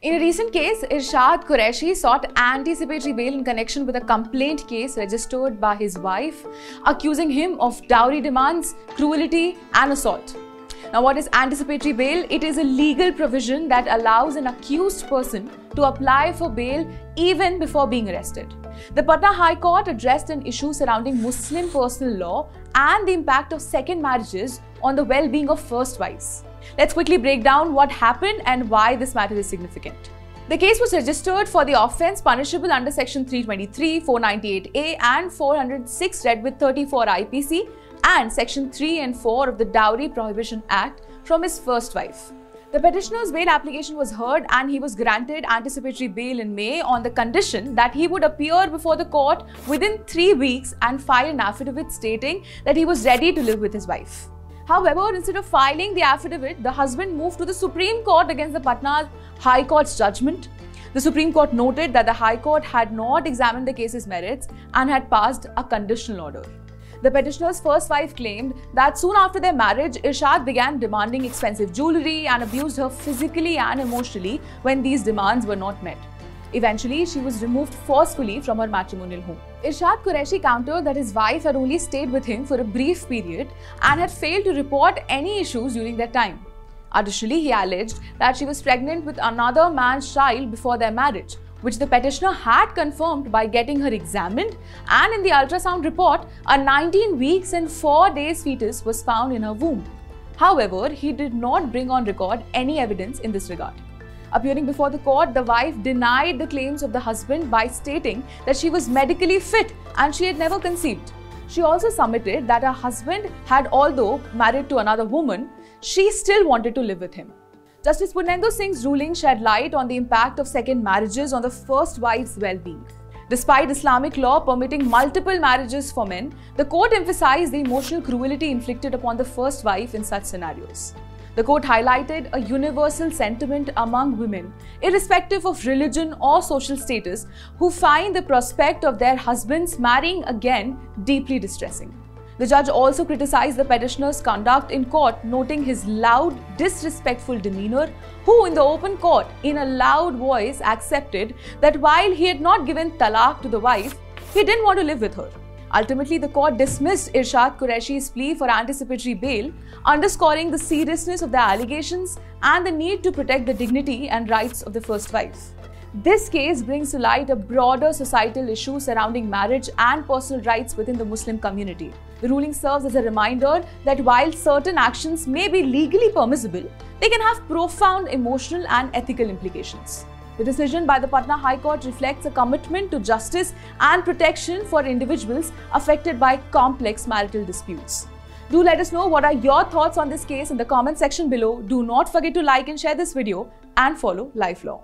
In a recent case, Irshad Qureshi sought anticipatory bail in connection with a complaint case registered by his wife, accusing him of dowry demands, cruelty and assault. Now, what is anticipatory bail? It is a legal provision that allows an accused person to apply for bail even before being arrested. The Patna High Court addressed an issue surrounding Muslim personal law and the impact of second marriages on the well-being of first wives. Let's quickly break down what happened and why this matter is significant. The case was registered for the offence punishable under Section 323, 498A and 406 read with 34 IPC and Section 3 and 4 of the Dowry Prohibition Act from his first wife. The petitioner's bail application was heard and he was granted anticipatory bail in May on the condition that he would appear before the court within 3 weeks and file an affidavit stating that he was ready to live with his wife. However, instead of filing the affidavit, the husband moved to the Supreme Court against the Patna High Court's judgment. The Supreme Court noted that the High Court had not examined the case's merits and had passed a conditional order. The petitioner's first wife claimed that soon after their marriage, Irshad began demanding expensive jewellery and abused her physically and emotionally when these demands were not met. Eventually, she was removed forcefully from her matrimonial home. Irshad Qureshi countered that his wife had only stayed with him for a brief period and had failed to report any issues during that time. Additionally, he alleged that she was pregnant with another man's child before their marriage, which the petitioner had confirmed by getting her examined, and in the ultrasound report, a 19 weeks and 4 days fetus was found in her womb. However, he did not bring on record any evidence in this regard. Appearing before the court, the wife denied the claims of the husband by stating that she was medically fit and she had never conceived. She also submitted that her husband had, although married to another woman, she still wanted to live with him. Justice Purnendu Singh's ruling shed light on the impact of second marriages on the first wife's well-being. Despite Islamic law permitting multiple marriages for men, the court emphasized the emotional cruelty inflicted upon the first wife in such scenarios. The court highlighted a universal sentiment among women, irrespective of religion or social status, who find the prospect of their husbands marrying again deeply distressing. The judge also criticized the petitioner's conduct in court, noting his loud, disrespectful demeanor, who in the open court, in a loud voice, accepted that while he had not given talaq to the wife, he didn't want to live with her. Ultimately, the court dismissed Irshad Qureshi's plea for anticipatory bail, underscoring the seriousness of the allegations and the need to protect the dignity and rights of the first wife. This case brings to light a broader societal issue surrounding marriage and personal rights within the Muslim community. The ruling serves as a reminder that while certain actions may be legally permissible, they can have profound emotional and ethical implications. The decision by the Patna High Court reflects a commitment to justice and protection for individuals affected by complex marital disputes. Do let us know what are your thoughts on this case in the comment section below. Do not forget to like and share this video and follow Life Law.